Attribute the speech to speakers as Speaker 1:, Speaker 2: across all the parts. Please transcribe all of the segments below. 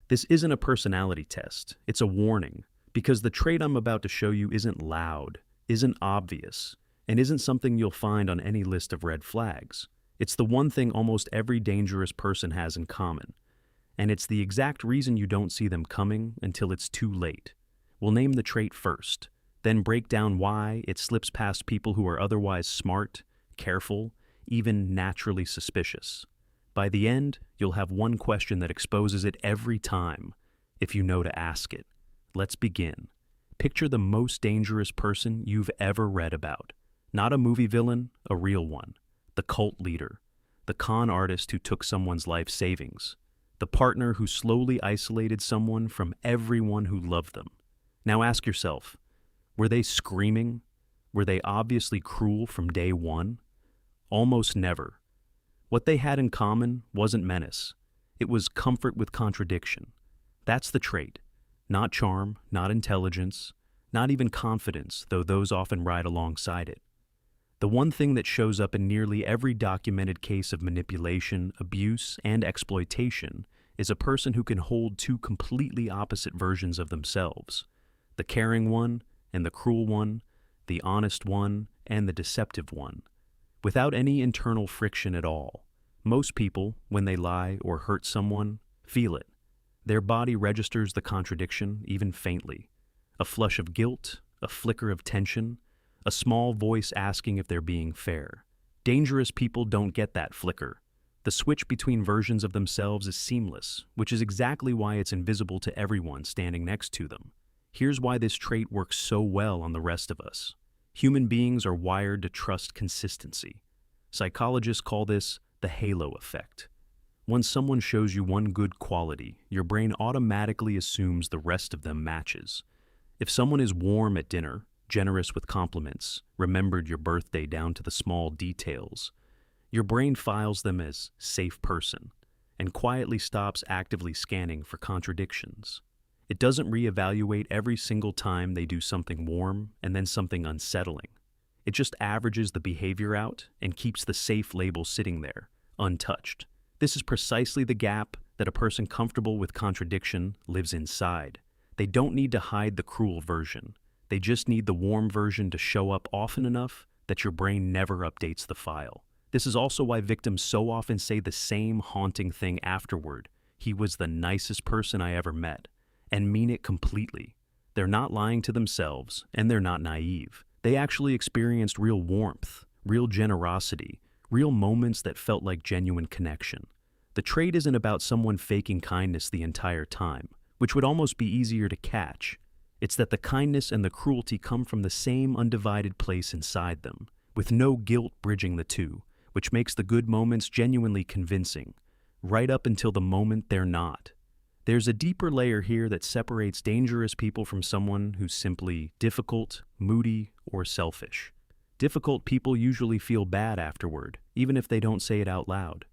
Speaker 1: This isn't a personality test, it's a warning, because the trait I'm about to show you isn't loud, isn't obvious, and isn't something you'll find on any list of red flags. It's the one thing almost every dangerous person has in common, and it's the exact reason you don't see them coming until it's too late. We'll name the trait first, then break down why it slips past people who are otherwise smart, careful, even naturally suspicious. By the end, you'll have one question that exposes it every time, if you know to ask it. Let's begin. Picture the most dangerous person you've ever read about. Not a movie villain, a real one. The cult leader. The con artist who took someone's life savings. The partner who slowly isolated someone from everyone who loved them. Now ask yourself, were they screaming? Were they obviously cruel from day one? Almost never. What they had in common wasn't menace. It was comfort with contradiction. That's the trait. Not charm, not intelligence, not even confidence, though those often ride alongside it. The one thing that shows up in nearly every documented case of manipulation, abuse, and exploitation is a person who can hold two completely opposite versions of themselves. The caring one and the cruel one, the honest one and the deceptive one, without any internal friction at all. Most people, when they lie or hurt someone, feel it. Their body registers the contradiction, even faintly. A flush of guilt, a flicker of tension, a small voice asking if they're being fair. Dangerous people don't get that flicker. The switch between versions of themselves is seamless, which is exactly why it's invisible to everyone standing next to them. Here's why this trait works so well on the rest of us. Human beings are wired to trust consistency. Psychologists call this the halo effect. When someone shows you one good quality, your brain automatically assumes the rest of them matches. If someone is warm at dinner, generous with compliments, remembered your birthday down to the small details, your brain files them as safe person and quietly stops actively scanning for contradictions. It doesn't reevaluate every single time they do something warm and then something unsettling. It just averages the behavior out and keeps the safe label sitting there, untouched. This is precisely the gap that a person comfortable with contradiction lives inside. They don't need to hide the cruel version. They just need the warm version to show up often enough that your brain never updates the file. This is also why victims so often say the same haunting thing afterward. He was the nicest person I ever met. And mean it completely. They're not lying to themselves, and they're not naive. They actually experienced real warmth, real generosity, real moments that felt like genuine connection. The trait isn't about someone faking kindness the entire time, which would almost be easier to catch. It's that the kindness and the cruelty come from the same undivided place inside them, with no guilt bridging the two, which makes the good moments genuinely convincing, right up until the moment they're not. There's a deeper layer here that separates dangerous people from someone who's simply difficult, moody, or selfish. Difficult people usually feel bad afterward, even if they don't say it out loud.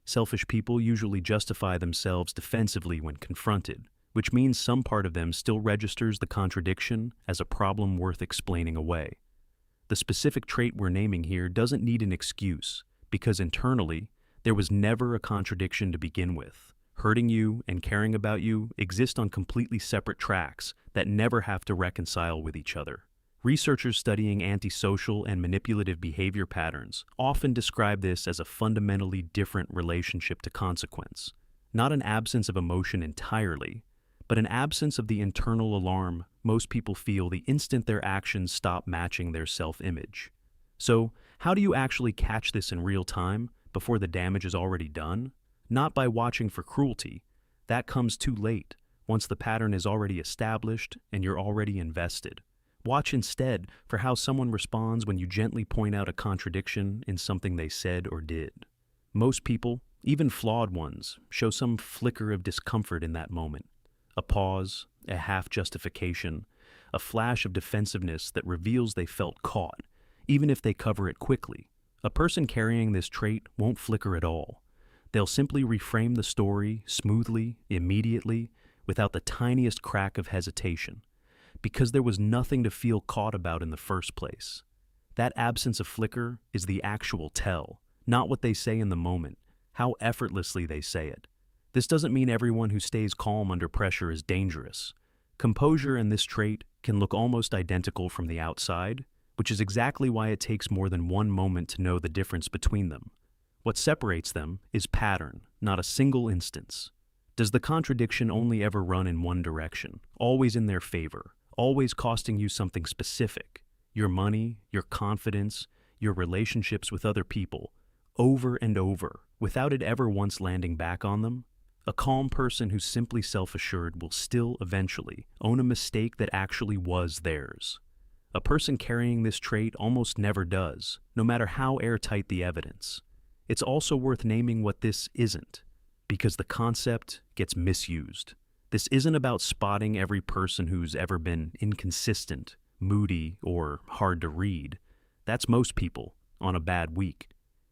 Speaker 1: Selfish people usually justify themselves defensively when confronted, which means some part of them still registers the contradiction as a problem worth explaining away. The specific trait we're naming here doesn't need an excuse, because internally, there was never a contradiction to begin with. Hurting you and caring about you exist on completely separate tracks that never have to reconcile with each other. Researchers studying antisocial and manipulative behavior patterns often describe this as a fundamentally different relationship to consequence. Not an absence of emotion entirely, but an absence of the internal alarm most people feel the instant their actions stop matching their self-image. So, how do you actually catch this in real time before the damage is already done? Not by watching for cruelty. That comes too late, once the pattern is already established and you're already invested. Watch instead for how someone responds when you gently point out a contradiction in something they said or did. Most people, even flawed ones, show some flicker of discomfort in that moment. A pause, a half-justification, a flash of defensiveness that reveals they felt caught, even if they cover it quickly. A person carrying this trait won't flicker at all. They'll simply reframe the story smoothly, immediately, without the tiniest crack of hesitation, because there was nothing to feel caught about in the first place. That absence of flicker is the actual tell, not what they say in the moment, how effortlessly they say it. This doesn't mean everyone who stays calm under pressure is dangerous. Composure and this trait can look almost identical from the outside, which is exactly why it takes more than one moment to know the difference between them. What separates them is pattern, not a single instance. Does the contradiction only ever run in one direction, always in their favor, always costing you something specific? Your money, your confidence, your relationships with other people, over and over, without it ever once landing back on them? A calm person who's simply self-assured will still eventually own a mistake that actually was theirs. A person carrying this trait almost never does, no matter how airtight the evidence. It's also worth naming what this isn't, because the concept gets misused. This isn't about spotting every person who's ever been inconsistent, moody, or hard to read. That's most people on a bad week.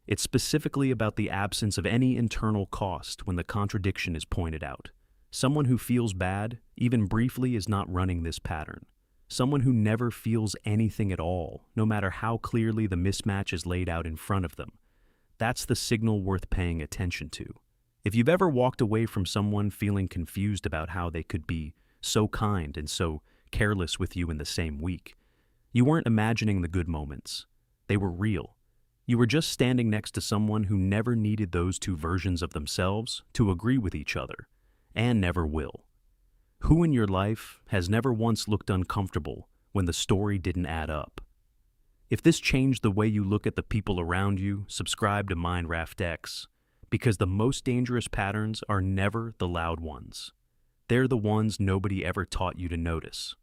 Speaker 1: It's specifically about the absence of any internal cost when the contradiction is pointed out. Someone who feels bad, even briefly, is not running this pattern. Someone who never feels anything at all, no matter how clearly the mismatch is laid out in front of them. That's the signal worth paying attention to. If you've ever walked away from someone feeling confused about how they could be so kind and so careless with you in the same week, you weren't imagining the good moments. They were real. You were just standing next to someone who never needed those two versions of themselves to agree with each other, and never will. Who in your life has never once looked uncomfortable when the story didn't add up? If this changed the way you look at the people around you, subscribe to MindraftX, because the most dangerous patterns are never the loud ones. They're the ones nobody ever taught you to notice.